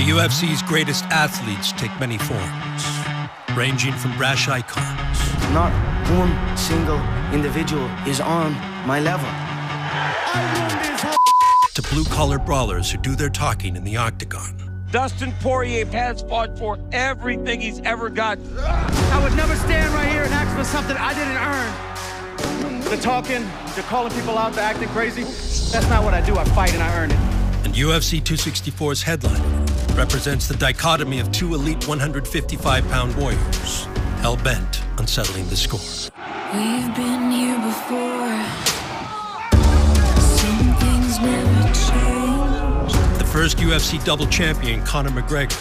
UFC's greatest athletes take many forms, ranging from brash icons. Not one single individual is on my level. To blue-collar brawlers who do their talking in the octagon. Dustin Poirier has fought for everything he's ever got. I would never stand right here and ask for something I didn't earn. The talking, the calling people out, the acting crazy, that's not what I do. I fight and I earn it. And UFC 264's headliner represents the dichotomy of two elite 155-pound warriors, hell-bent on settling the score. We've been here before. Some things never change. The first UFC double champion, Conor McGregor.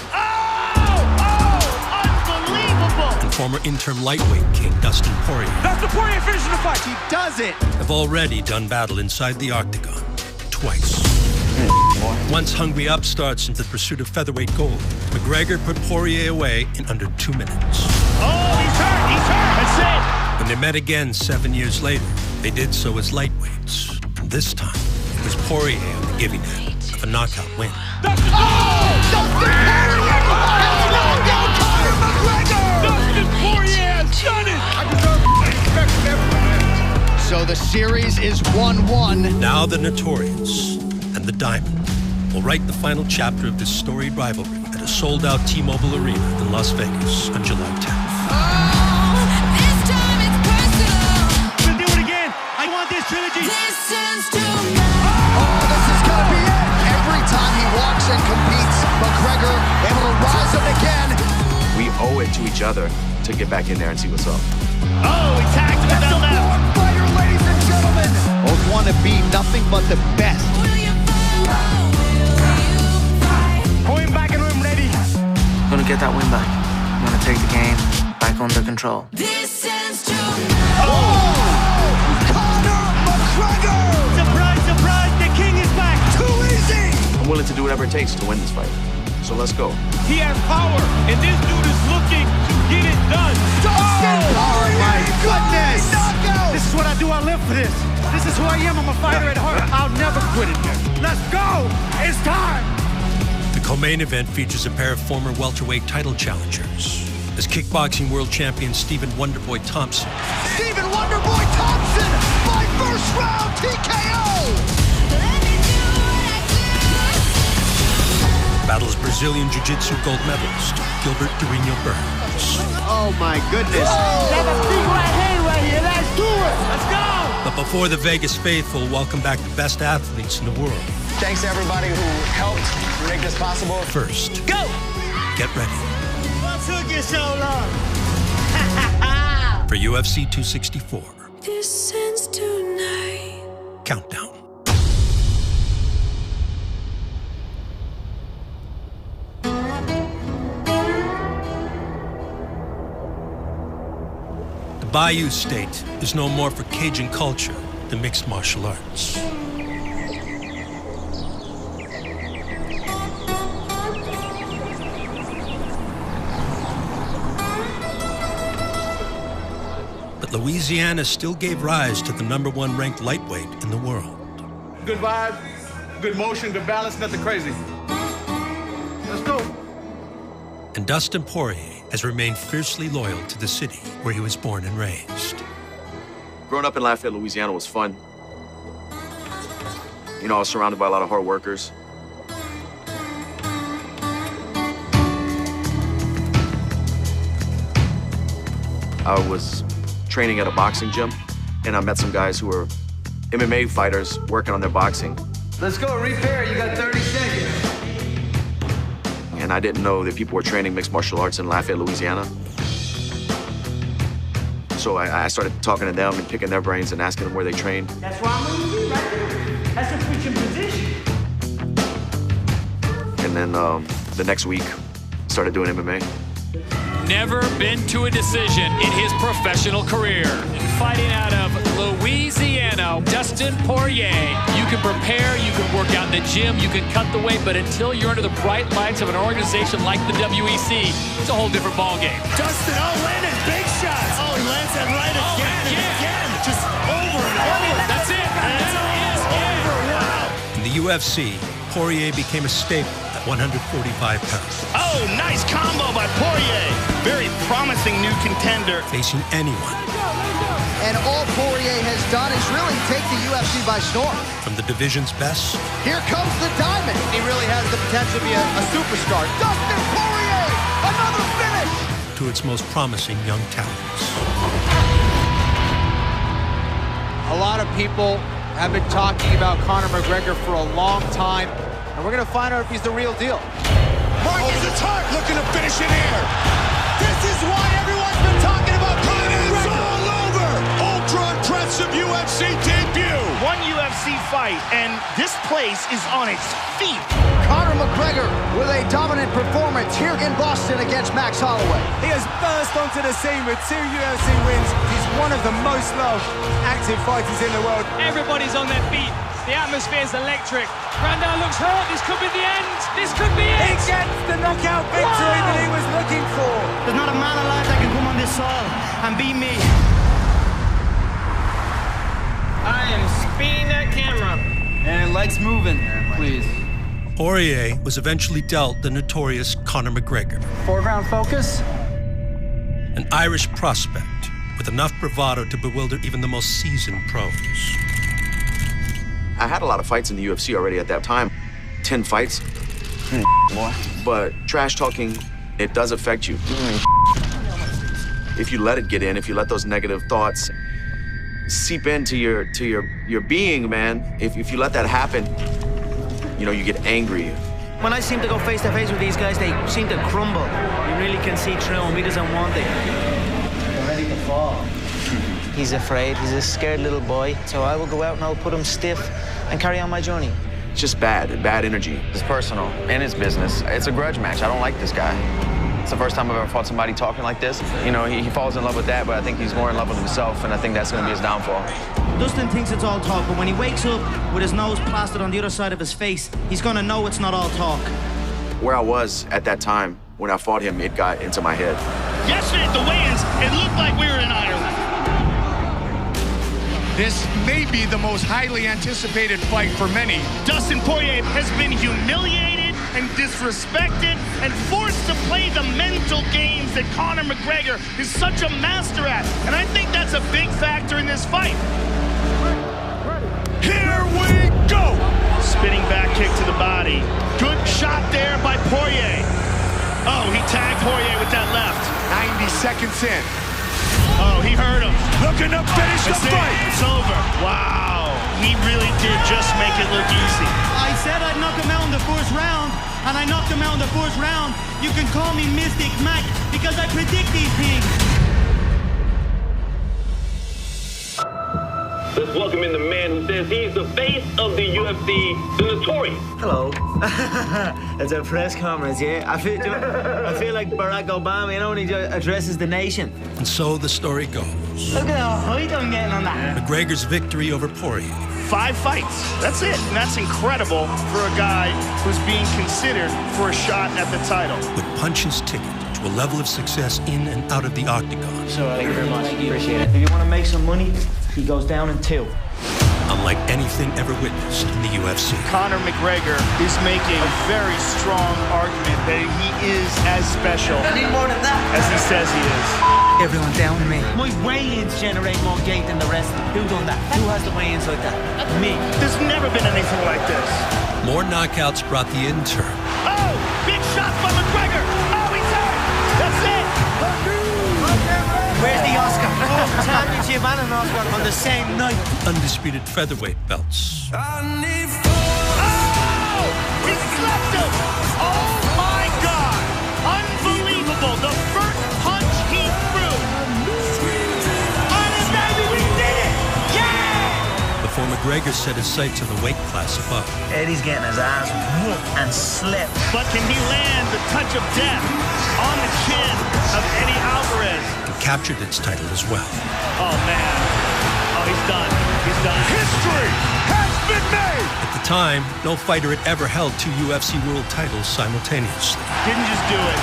Unbelievable! And former interim lightweight king, Dustin Poirier. Dustin Poirier finishing the fight. He does it. Have already done battle inside the octagon twice. Once hungry upstarts into the pursuit of featherweight gold, McGregor put Poirier away in under 2 minutes. Oh, he's hurt, that's it. When they met again 7 years later, they did so as lightweights. And this time, it was Poirier on the giving end of a knockout win. Dustin Poirier! Dustin Poirier has done it! I deserve respect from everyone. So the series is 1-1. Now the Notorious and the Diamond will write the final chapter of this storied rivalry at a sold-out T-Mobile Arena in Las Vegas on July 10th. This time it's personal. We'll do it again. I want this trilogy. This is tonight. Oh, this is gonna be it. Every time he walks and competes, McGregor able to rise up again. We owe it to each other to get back in there and see what's up. Oh, he tagged him That's a down left. born fighter, ladies and gentlemen. Both want to be nothing but the best. Will you follow? Will you fight? Going back in room ready. I'm gonna get that win back. I'm gonna take the game back under control. This ends tonight. Conor McGregor! Surprise, surprise, the king is back. Too easy! I'm willing to do whatever it takes to win this fight. So let's go. He has power, and this dude is looking to get it done. Dustin Poirier! my goodness. Knockout! This is what I do. I live for this. This is who I am. I'm a fighter at heart. I'll never quit it here. Let's go. It's time. The co-main event features a pair of former welterweight title challengers, as kickboxing world champion Stephen Wonderboy Thompson Stephen Wonderboy Thompson by first round TKO! Let me do what I do. battles Brazilian Jiu-Jitsu gold medalist Gilbert Durinho Burns. Oh my goodness. That's a big right hand right here. Let's do it. Let's go. But before the Vegas faithful welcome back the best athletes in the world, Thanks to everybody who helped make this possible. first, Go. get ready What took you so long? for UFC 264 This ends tonight. Countdown. The Bayou State is known more for Cajun culture than mixed martial arts. But Louisiana still gave rise to the #1 ranked lightweight in the world. Good vibe, good motion, good balance, nothing crazy. Let's go. And Dustin Poirier has remained fiercely loyal to the city where he was born and raised. Growing up in Lafayette, Louisiana was fun. You know, I was surrounded by a lot of hard workers. I was training at a boxing gym, and I met some guys who were MMA fighters working on their boxing. Let's go, repair. You got 30 seconds. And I didn't know that people were training mixed martial arts in Lafayette, Louisiana. So I started talking to them and picking their brains and asking them where they trained. That's why I'm going to be right there. That's a switching position. And then the next week, started doing MMA. Never been to a decision in his professional career. Fighting out of Louisiana, Dustin Poirier. You can prepare, you can work out in the gym, you can cut the weight, but until you're under the bright lights of an organization like the WEC, it's a whole different ballgame. Dustin, landing big shots. Oh, he lands that right again and again. Just over and over. That's it. In the UFC, Poirier became a staple that 145 pounds. Oh, nice combo by Poirier. Very promising new contender. Facing anyone. And all Poirier has done is really take the UFC by storm. From the division's best. Here comes the diamond. He really has the potential to be a superstar. Dustin Poirier, another finish. To its most promising young talents. A lot of people have been talking about Conor McGregor for a long time, and we're going to find out if he's the real deal. Over the top, looking to finish it here. This is why everyone's been talking about Conor McGregor. It's all over. Ultra impressive UFC debut. One UFC fight, and this place is on its feet. Conor McGregor with a dominant performance here in Boston against Max Holloway. He has burst onto the scene with 2 UFC wins. He's one of the most loved active fighters in the world. Everybody's on their feet. The atmosphere is electric. Randall looks hurt. This could be the end. This could be it. He gets the knockout victory that he was looking for. There's not a man alive that can come on this soil and beat me. I am speeding that camera. And legs moving, please. Poirier was eventually dealt the notorious Conor McGregor. Foreground focus. An Irish prospect with enough bravado to bewilder even the most seasoned pros. I had a lot of fights in the UFC already at that time. 10 fights. Boy. But trash talking, it does affect you. If you let it get in, if you let those negative thoughts seep into your being, man, if you let that happen, you know, you get angry. When I seem to go face to face with these guys, they seem to crumble. You really can see through him. He doesn't want it. They're ready to fall. He's afraid. He's a scared little boy. So I will go out and I'll put him stiff and carry on my journey. It's just bad energy. It's personal and it's business. It's a grudge match. I don't like this guy. It's the first time I've ever fought somebody talking like this. You know, he falls in love with that, but I think he's more in love with himself, and I think that's going to be his downfall. Dustin thinks it's all talk, but when he wakes up with his nose plastered on the other side of his face, he's going to know it's not all talk. Where I was at that time when I fought him, it got into my head. Yesterday at the weigh-ins, it looked like we were in Ireland. This may be the most highly anticipated fight for many. Dustin Poirier has been humiliated and disrespected and forced to play the mental games that Conor McGregor is such a master at. And I think that's a big factor in this fight. Here we go! Spinning back kick to the body. Good shot there by Poirier. Oh, he tagged Poirier with that left. 90 seconds in. Oh, he hurt him. Looking to finish the fight. It's over. Wow. He really did just make it look easy. I said I'd knock him out in the first round, and I knocked him out in the first round. You can call me Mystic Mac because I predict these things. Let's welcome in the man who says he's the face of the UFC, the Notorious. Hello. It's a press conference, yeah? I feel like Barack Obama, you know, when he addresses the nation. And so the story goes. Look at how height I'm getting on that. McGregor's victory over Poirier. 5 fights. That's it. And that's incredible for a guy who's being considered for a shot at the title. Would punch his ticket to a level of success in and out of the octagon. So, thank you very much. Appreciate it. If you want to make some money, he goes down in 2. Unlike anything ever witnessed in the UFC. Conor McGregor is making a very strong argument that he is as special I need more than that. as he says he is. Everyone down me. My weigh-ins generate more gate than the rest. Who done that? Who has the weigh-ins like that? Me. There's never been anything like this. More knockouts brought the intern. Oh, big shot by McGregor. Oh, he's hurt. That's it. Where's the Oscar? Oh, championship and an Oscar on the same night. Undisputed featherweight belts. Oh, he slapped him. Oh my God. Unbelievable. The first punch he threw. Honest, baby, we did it. Yeah. Before McGregor set his sights on the weight class above. Eddie's getting his ass whooped and slipped. But can he land the touch of death on the chin of Eddie Alvarez? And captured its title as well. Oh, man. Oh, he's done. He's done. History has been made! At the time, no fighter had ever held 2 UFC world titles simultaneously. Didn't just do it.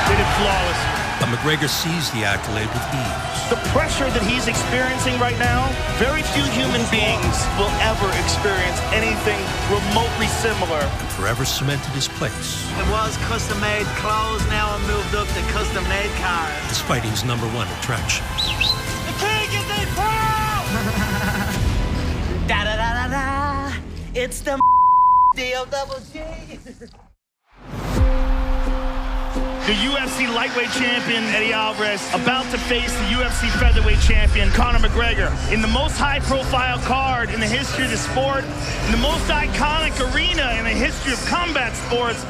Did it flawlessly. But McGregor seized the accolade with ease. The pressure that he's experiencing right now, very few human beings will ever experience anything remotely similar. And forever cemented his place. It was custom-made clothes, now I'm moved up to custom-made cars. As fighting's #1 attraction. The king is a proud! Da-da-da-da-da, it's the D-O-double-G. The UFC lightweight champion, Eddie Alvarez, about to face the UFC featherweight champion, Conor McGregor, in the most high-profile card in the history of the sport, in the most iconic arena in the history of combat sports.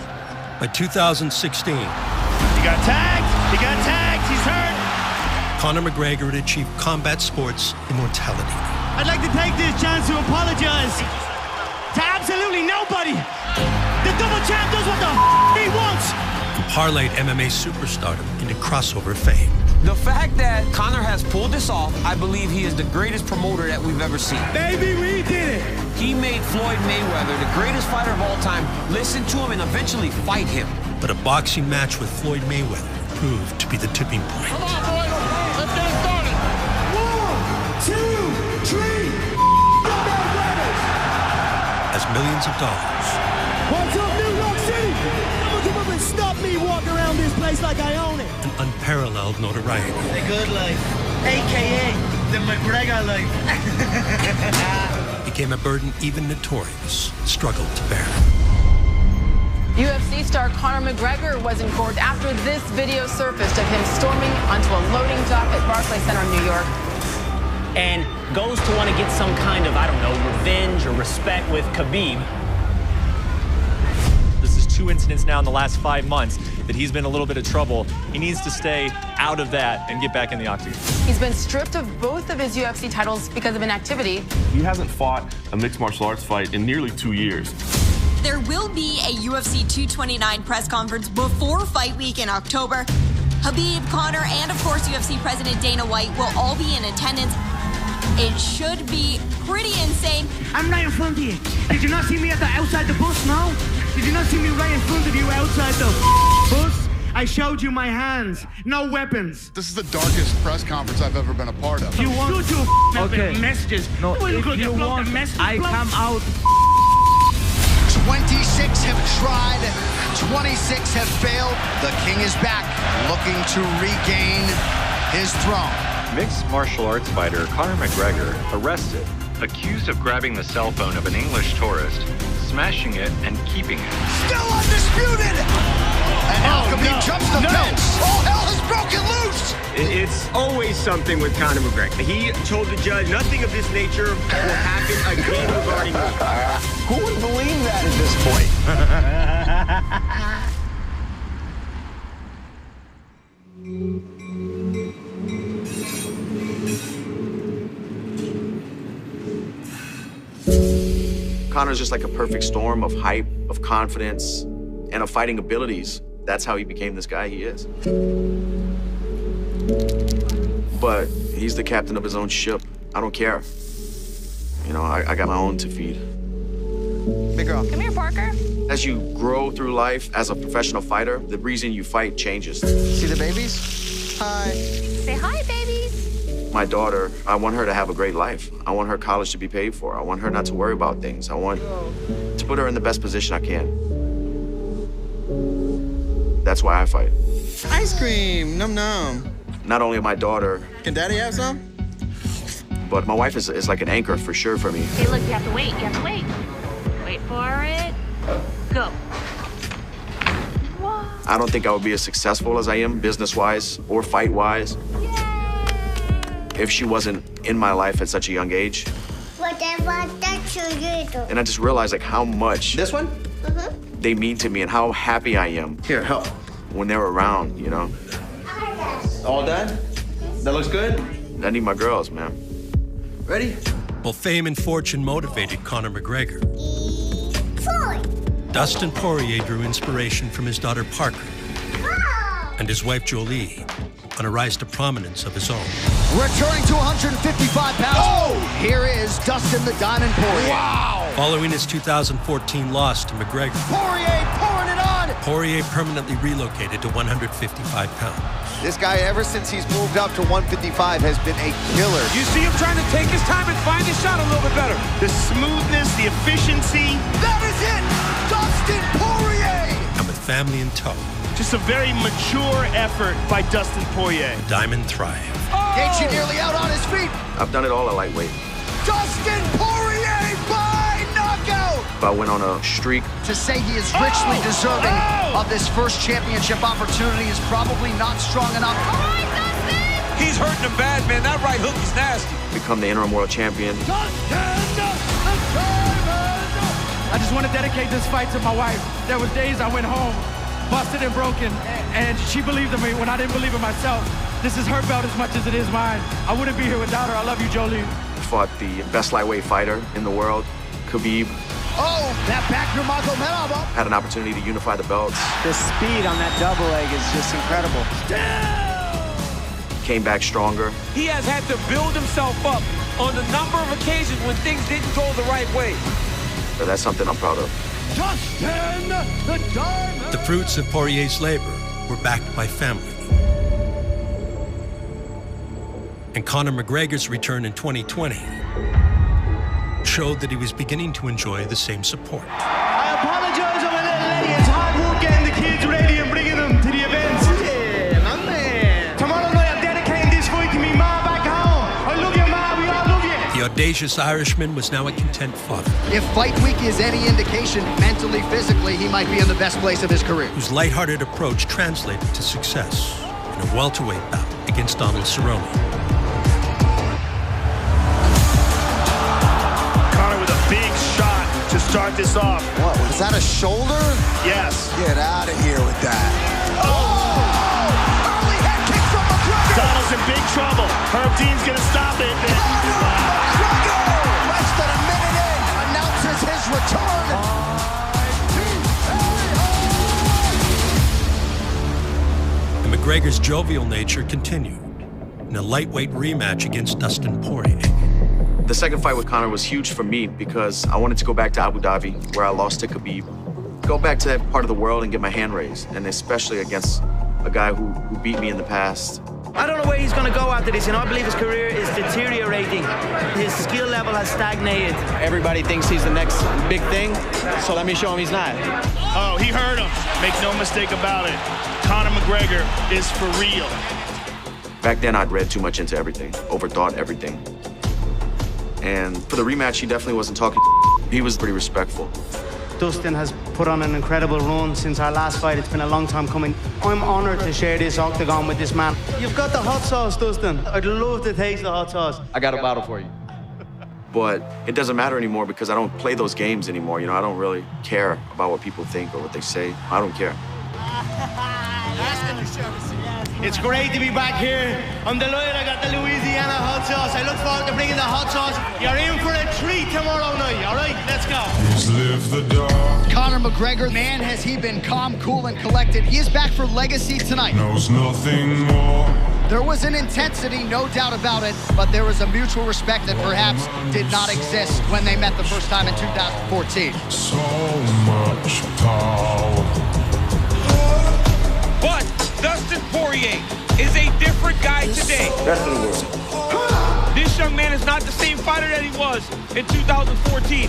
By 2016, He got tagged, he's hurt. Conor McGregor had achieved combat sports immortality. I'd like to take this chance to apologize to absolutely nobody. The double champ does what the he wants. And parlayed MMA superstardom into crossover fame. The fact that Conor has pulled this off, I believe he is the greatest promoter that we've ever seen. Baby, we did it. He made Floyd Mayweather, the greatest fighter of all time, listen to him and eventually fight him. But a boxing match with Floyd Mayweather proved to be the tipping point. Come on, boys. Let's get it started. 1, 2, 3. As millions of dollars. What's up, New York City? Someone come up and stop me walking around this place like I own it. An unparalleled notoriety. The good life, a.k.a. the McGregor life. Became a burden even notorious struggled to bear. UFC star Conor McGregor was in court after this video surfaced of him storming onto a loading dock at Barclays Center in New York. And goes to want to get some kind of, I don't know, revenge or respect with Khabib. This is 2 incidents now in the last 5 months that he's been in a little bit of trouble. He needs to stay out of that and get back in the octagon. He's been stripped of both of his UFC titles because of inactivity. He hasn't fought a mixed martial arts fight in nearly 2 years. There will be a UFC 229 press conference before fight week in October. Khabib, Conor, and of course UFC President Dana White will all be in attendance. It should be pretty insane. I'm right in front of you. Did you not see me outside the bus, no? Did you not see me right in front of you outside the bus? I showed you my hands. No weapons. This is the darkest press conference I've ever been a part of. You want to messages? No, if you want, I come out. 26 have tried, 26 have failed. The king is back, looking to regain his throne. Mixed martial arts fighter Conor McGregor arrested, accused of grabbing the cell phone of an English tourist, smashing it, and keeping it. Still undisputed! And now Khabib jumps the fence. All hell has broken loose! It's always something with Conor McGregor. He told the judge nothing of this nature will happen again regarding me. Who would believe that at this point? Conor's just like a perfect storm of hype, of confidence, and of fighting abilities. That's how he became this guy he is. But he's the captain of his own ship. I don't care. You know, I got my own to feed. Big girl. Come here, Parker. As you grow through life as a professional fighter, the reason you fight changes. See the babies? Hi. Say hi, babies. My daughter, I want her to have a great life. I want her college to be paid for. I want her not to worry about things. I want to put her in the best position I can. That's why I fight. Ice cream, num num. Not only my daughter, Can daddy have some? but my wife is like an anchor for sure for me. Hey, look, you have to wait. You have to wait. Wait for it. Go. I don't think I would be as successful as I am business-wise or fight-wise if she wasn't in my life at such a young age. And I just realized like how much This one? they mean to me and how happy I am. Here, help. When they're around, you know. All done? That looks good? I need my girls, man. Ready? Well, fame and fortune motivated Conor McGregor. Dustin Poirier drew inspiration from his daughter Parker and his wife Jolie on a rise to prominence of his own. Returning to 155 pounds. Oh! Here is Dustin the Diamond Poirier. Wow! Following his 2014 loss to McGregor, Poirier pouring it on. Poirier permanently relocated to 155 pounds. This guy, ever since he's moved up to 155, has been a killer. You see him trying to take his time and find his shot a little bit better. The smoothness, the efficiency. That is it! Dustin Poirier! And with family in tow, Just a very mature effort by Dustin Poirier. Diamond thrive. Gaethje nearly out on his feet. I've done it all at lightweight. Dustin Poirier by knockout! If I went on a streak, To say he is richly deserving of this first championship opportunity is probably not strong enough. He's hurting him bad, man. That right hook is nasty. become the interim world champion. I just want to dedicate this fight to my wife. There was days I went home, busted and broken, and she believed in me when I didn't believe in myself. This is her belt as much as it is mine. I wouldn't be here without her. I love you, Jolie. Fought the best lightweight fighter in the world, Khabib. Oh, that back Nurmagomedov up. Had an opportunity to unify the belts. The speed on that double leg is just incredible. Came back stronger. He has had to build himself up on a number of occasions when things didn't go the right way. So that's something I'm proud of. Dustin the Diamond. The fruits of Poirier's labor were backed by family. And Conor McGregor's return in 2020 showed that he was beginning to enjoy the same support. I apologize on my little lady. It's hard work getting the kids ready and bringing them to the events. Yeah, my man. Tomorrow night I'm dedicating this fight to me ma back home. I love you, ma. We all love you. The audacious Irishman was now a content father. If fight week is any indication, mentally, physically, he might be in the best place of his career. Whose lighthearted approach translated to success in a welterweight bout against Donald Cerrone. Big shot to start this off. What, was that a shoulder? Yes. Get out of here with that. Early head kick from McGregor. Donald's in big trouble. Herb Dean's gonna stop it. McGregor, less than a minute in, announces his return. And McGregor's jovial nature continued in a lightweight rematch against Dustin Poirier. The second fight with Conor was huge for me because I wanted to go back to Abu Dhabi, where I lost to Khabib. Go back to that part of the world and get my hand raised, and especially against a guy who beat me in the past. I don't know where he's going to go after this, and I believe his career is deteriorating. His skill level has stagnated. Everybody thinks he's the next big thing, so let me show him he's not. Oh, he heard him. Make no mistake about it. Conor McGregor is for real. Back then, I'd read too much into everything, overthought everything. And for the rematch, he definitely wasn't talking. He was pretty respectful. Dustin has put on an incredible run since our last fight. It's been a long time coming. I'm honored to share this octagon with this man. You've got the hot sauce, Dustin. I'd love to taste the hot sauce. I got a bottle for you. But it doesn't matter anymore because I don't play those games anymore. You know, I don't really care about what people think or what they say. I don't care. It's great to be back here. I'm delighted I got the Louisiana hot sauce. I look forward to bringing the hot sauce. You're in for a treat tomorrow night, all right? Let's go. Conor McGregor, man, has he been calm, cool, and collected. He is back for legacy tonight. Knows nothing more. There was an intensity, no doubt about it, but there was a mutual respect that perhaps did not exist when they met the first time in 2014. So much power. But Dustin Poirier is a different guy today. Best in the world. This young man is not the same fighter that he was in 2014.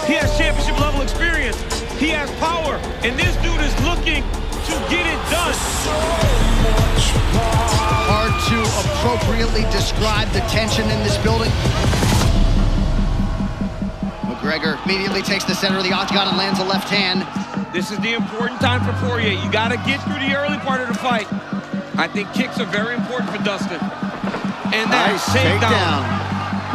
He has championship level experience. He has power. And this dude is looking to get it done. Hard to appropriately describe the tension in this building. McGregor immediately takes the center of the octagon and lands a left hand. This is the important time for Poirier. You got to get through the early part of the fight. I think kicks are very important for Dustin. And that nice takedown.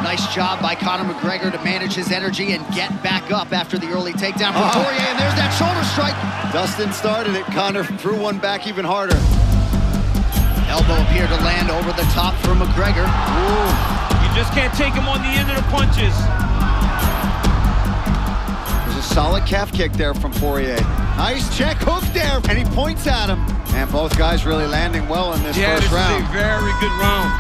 Nice job by Conor McGregor to manage his energy and get back up after the early takedown from Poirier. And there's that shoulder strike. Dustin started it. Conor threw one back even harder. Elbow appeared to land over the top for McGregor. Ooh. You just can't take him on the end of the punches. Solid calf kick there from Poirier. Nice check hook there, and he points at him. And both guys really landing well in this first round. This is a very good round.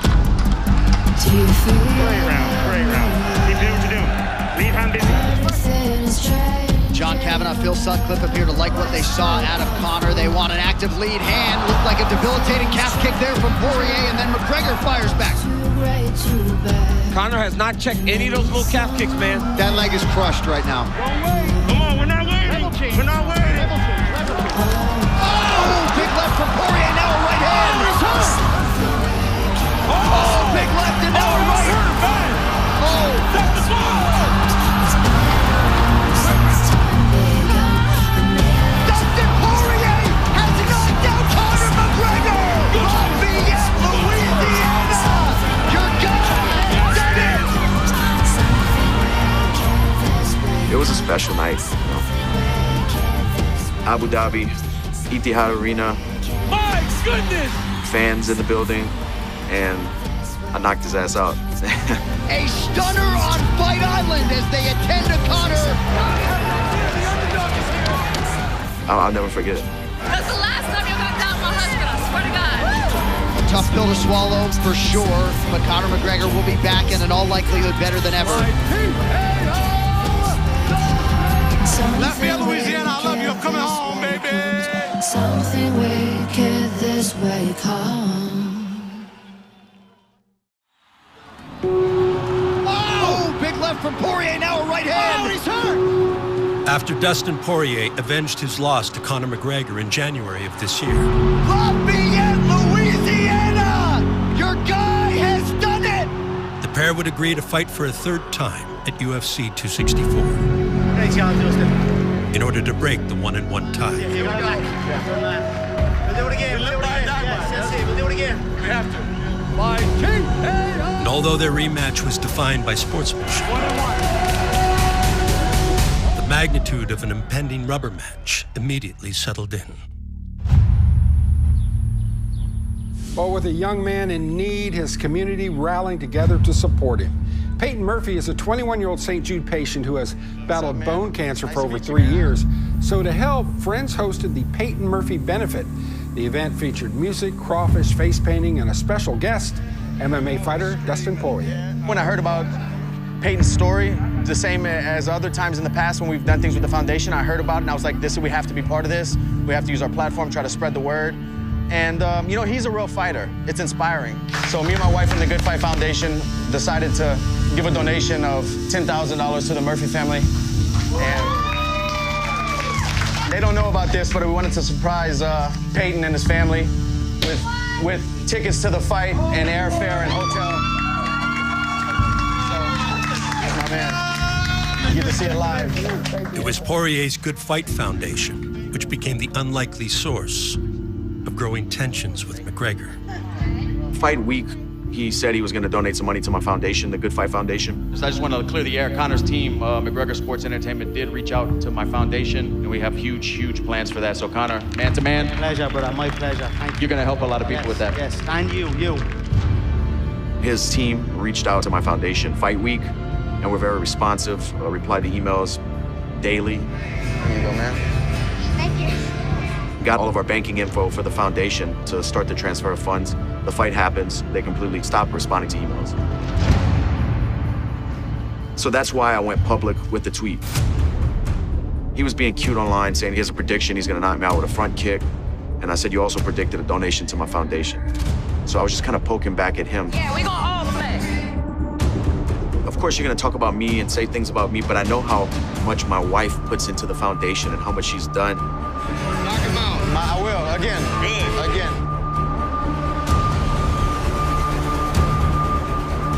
Great round, great round. Keep doing what you're doing. Leave him busy. John Kavanagh, Phil Sutcliffe appear to like what they saw out of Conor. They want an active lead hand. Looked like a debilitating calf kick there from Poirier, and then McGregor fires back. Conor has not checked any of those little calf kicks, man. That leg is crushed right now. Come on, we're not waiting. We're not waiting. Oh, big left from Poirier, now a right hand. Oh, big left and now a right. Oh, that's the spot. Dustin Poirier has knocked down Conor McGregor. Lafayette, Louisiana. Your guy did it. It was a special night. Abu Dhabi, Etihad Arena. My goodness! Fans in the building, and I knocked his ass out. A stunner on Fight Island as they attend to Conor. I'll never forget it. That's the last time you got down my husband, I swear to God. Tough pill to swallow for sure, but Conor McGregor will be back and in all likelihood better than ever. Lafayette, Louisiana, I love you. I'm coming home, baby. Something wicked this way come. Oh, big left from Poirier, now a right hand. Oh, he's hurt. After Dustin Poirier avenged his loss to Conor McGregor in January of this year. Lafayette, Louisiana! Your guy has done it! The pair would agree to fight for a third time at UFC 264. Thanks, y'all, Justin. In order to break the 1-1 tie. Here we go. We'll do it again. We'll do it again. Yes, we'll do it again. We have to. And although their rematch was defined by sportsmanship, the magnitude of an impending rubber match immediately settled in. Well, with a young man in need, his community rallying together to support him. Peyton Murphy is a 21-year-old St. Jude patient who has battled bone cancer for over 3 years. So to help, friends hosted the Peyton Murphy Benefit. The event featured music, crawfish, face painting, and a special guest, MMA fighter Dustin Poirier. When I heard about Peyton's story, the same as other times in the past when we've done things with the foundation, I heard about it and I was like, we have to be part of this. We have to use our platform, try to spread the word. And, you know, he's a real fighter. It's inspiring. So me and my wife from the Good Fight Foundation decided to give a donation of $10,000 to the Murphy family. And they don't know about this, but we wanted to surprise Peyton and his family with tickets to the fight and airfare and hotel. So, my man, you get to see it live. It was Poirier's Good Fight Foundation, which became the unlikely source of growing tensions with McGregor. Fight week, he said he was going to donate some money to my foundation, the Good Fight Foundation. I just want to clear the air. Connor's team, McGregor Sports Entertainment, did reach out to my foundation, and we have huge, huge plans for that. So, Connor, man to man. My pleasure, brother. My pleasure. Thank you. You're going to help a lot of people with that. Yes, and you. His team reached out to my foundation Fight Week, and we're very responsive, replied to emails daily. There you go, man. Thank you. Got all of our banking info for the foundation to start the transfer of funds. The fight happens, they completely stopped responding to emails. So that's why I went public with the tweet. He was being cute online, saying he has a prediction he's gonna knock me out with a front kick. And I said, you also predicted a donation to my foundation. So I was just kind of poking back at him. Yeah, we gonna all play. Of course, you're gonna talk about me and say things about me, but I know how much my wife puts into the foundation and how much she's done. Knock him out. I will, again. Good. Again.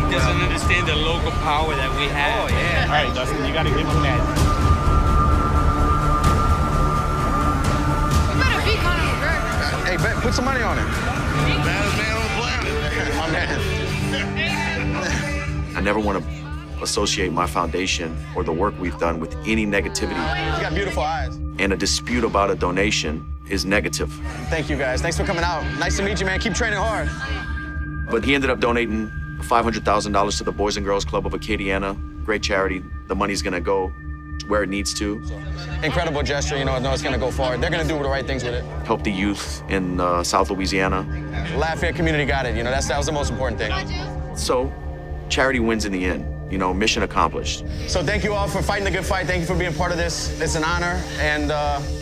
He doesn't understand the local power that we have. Oh, yeah. All right, Dustin, you gotta give him that. You better beat Conor McGregor. Hey, Ben, put some money on him. Baddest man on the planet. My man. I never want to associate my foundation or the work we've done with any negativity. He's got beautiful eyes. And a dispute about a donation is negative. Thank you, guys. Thanks for coming out. Nice to meet you, man. Keep training hard. But he ended up donating $500,000 to the Boys and Girls Club of Acadiana. Great charity. The money's gonna go where it needs to. Incredible gesture, you know, I know it's gonna go far. They're gonna do the right things with it. Help the youth in South Louisiana. Lafayette community got it, you know, that was the most important thing. So, charity wins in the end. you know, mission accomplished. So thank you all for fighting the good fight. Thank you for being part of this. It's an honor, and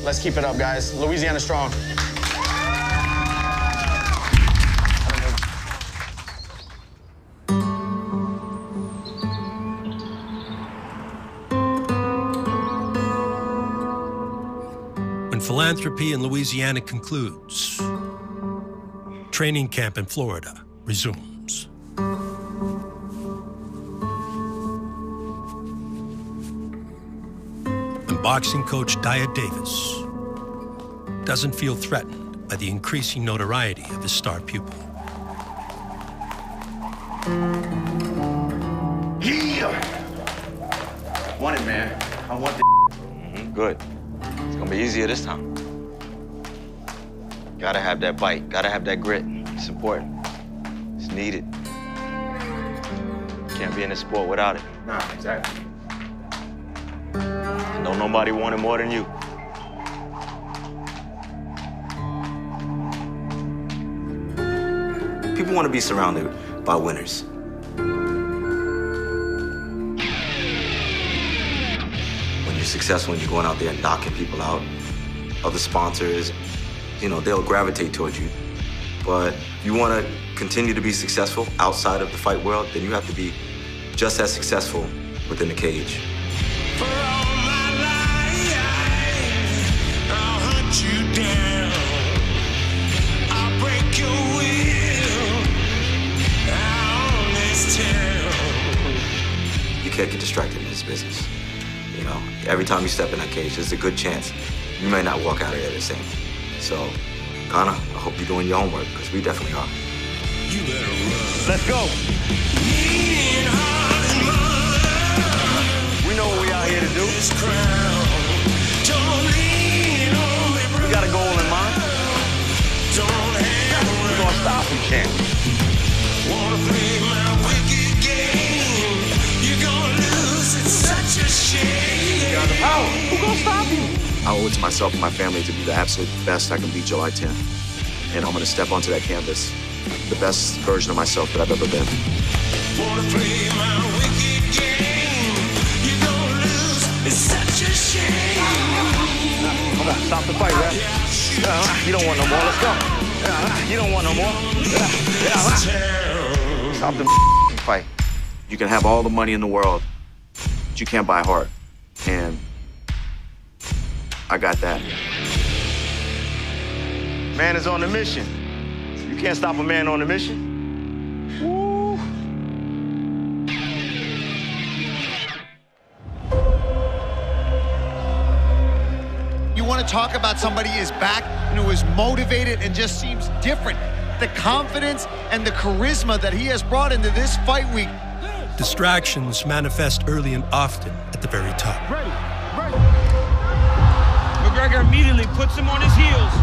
let's keep it up, guys. Louisiana strong. When philanthropy in Louisiana concludes, training camp in Florida resumes. And boxing coach Dia Davis doesn't feel threatened by the increasing notoriety of his star pupil. Yeah! Want it, man. I want the Good. It's gonna be easier this time. Gotta have that bite, gotta have that grit. It's important. It's needed. Can't be in this sport without it. Nah, exactly. And don't nobody want it more than you. People want to be surrounded by winners. When you're successful and you're going out there and knocking people out, other sponsors, you know, they'll gravitate towards you. But if you want to continue to be successful outside of the fight world, then you have to be just as successful within the cage. For all my life, I'll hunt you down. I'll break your will out this town. You can't get distracted in this business. You know, every time you step in that cage, there's a good chance you may not walk out of there the same. So, Connor, I hope you're doing your homework, because we definitely are. You better run. Let's go. We know what we out here to do. We got a goal in mind. We're gonna stop him, champ. Wanna play my wicked game? You're gonna lose. It's such a shame. You got the power. Who gonna stop you? I owe it to myself and my family to be the absolute best I can be July 10th. And I'm gonna step onto that canvas, the best version of myself that I've ever been. Wanna play my wicked game? You're gonna lose. It's such a shame. Hold on, stop the fight, ref. You don't want no more. Let's go. You don't want no more. Stop the fight. You can have all the money in the world, but you can't buy heart. And I got that. Man is on a mission. You can't stop a man on a mission. Woo. You want to talk about somebody who is back and who is motivated and just seems different. The confidence and the charisma that he has brought into this fight week. Distractions manifest early and often at the very top. McGregor immediately puts him on his heels.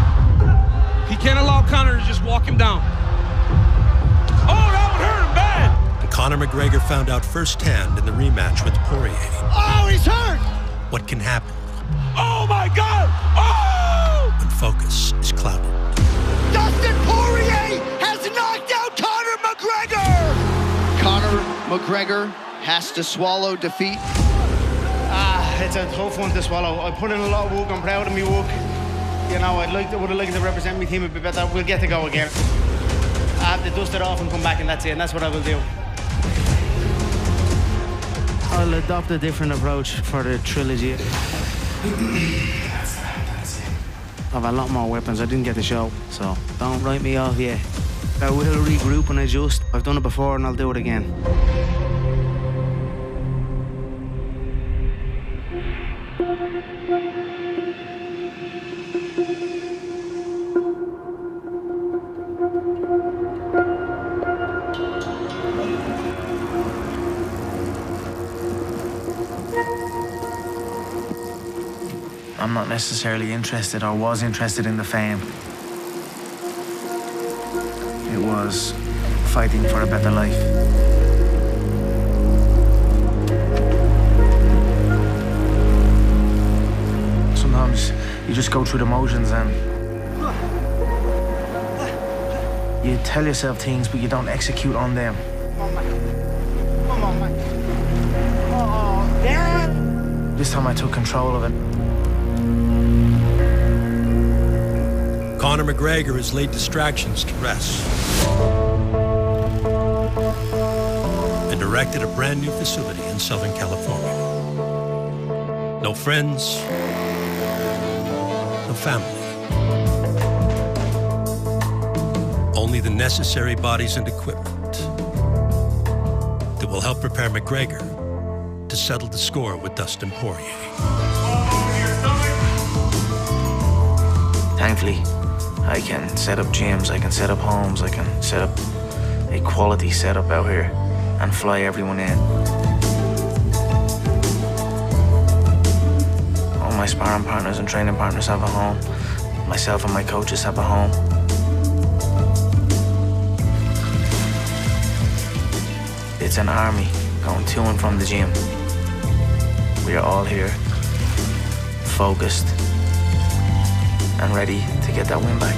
He can't allow Conor to just walk him down. Oh, that would hurt him bad. And Conor McGregor found out firsthand in the rematch with Poirier. Oh, he's hurt! What can happen Oh, my God! Oh! when focus is clouded. Dustin Poirier has knocked out Conor McGregor! Conor McGregor has to swallow defeat. It's a tough one to swallow. I put in a lot of work. I'm proud of me work. You know, would have liked to represent my team a bit better. We'll get to go again. I have to dust it off and come back, and that's it. And that's what I will do. I'll adopt a different approach for the trilogy. I have a lot more weapons. I didn't get to show, so don't write me off yet. I will regroup and adjust. I've done it before, and I'll do it again. I'm not necessarily interested or was interested in the fame. It was fighting for a better life. Sometimes you just go through the motions and you tell yourself things, but you don't execute on them. Come on, man. This time I took control of it. Conor McGregor has laid distractions to rest and erected a brand new facility in Southern California. No friends, no family. Only the necessary bodies and equipment that will help prepare McGregor to settle the score with Dustin Poirier. Thankfully, I can set up gyms, I can set up homes, I can set up a quality setup out here and fly everyone in. All my sparring partners and training partners have a home. Myself and my coaches have a home. It's an army going to and from the gym. We are all here, focused, and ready to get that win back.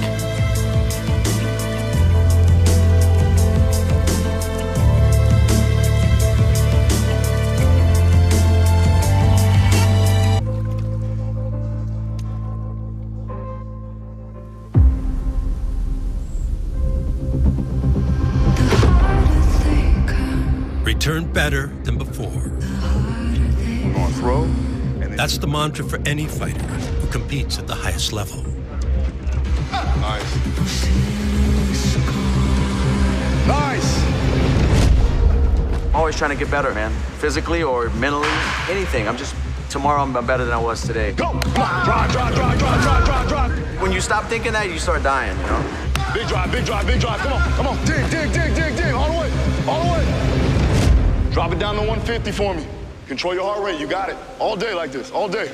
Return better than before. We're going to throw. That's the mantra for any fighter who competes at the highest level. Nice. Nice. Always trying to get better, man. Physically or mentally, anything. Tomorrow I'm better than I was today. Go! Drive. When you stop thinking that, you start dying, you know? Big drive. Come on. Dig. All the way. Drop it down to 150 for me. Control your heart rate, you got it. All day like this, all day.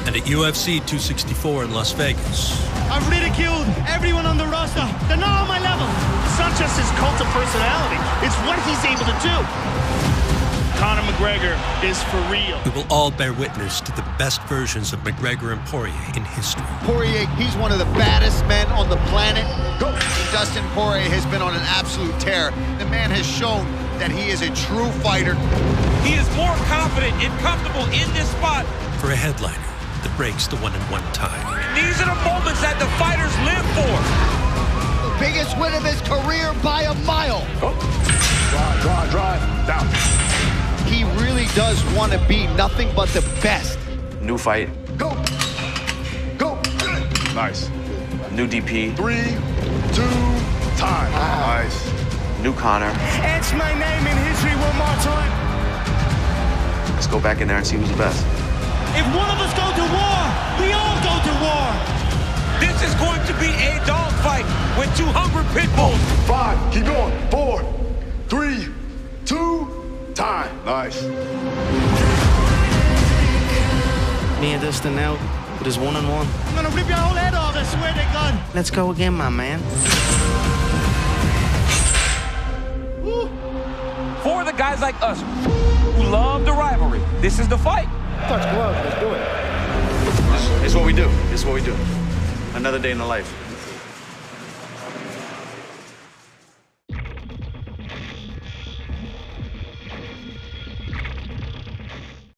And at UFC 264 in Las Vegas, I've ridiculed everyone on the roster. They're not on my level. It's not just his cult of personality. It's what he's able to do. Conor McGregor is for real. we will all bear witness to the best versions of McGregor and Poirier in history. Poirier, he's one of the baddest men on the planet. Dustin Poirier has been on an absolute tear. The man has shown that he is a true fighter. He is more confident and comfortable in this spot. For a headliner that breaks the 1-1 tie. These are the moments that the fighters live for. The biggest win of his career by a mile. Drive. Down. He really does want to be nothing but the best. New fight. Go. Nice. New DP. 3, 2, time. Nice. New Conor. Etch my name in history one more time. Let's go back in there and see who's the best. If one of us go to war, we all go to war. This is going to be a dogfight with two hungry pit bulls. 5, keep going. 4, 3, 2, time. Nice. Me and Dustin now, it is 1-1. I'm gonna rip your whole head off, I swear to God. Let's go again, my man. For the guys like us who love the rivalry, this is the fight. Touch gloves, let's do it. It's what we do. Another day in the life.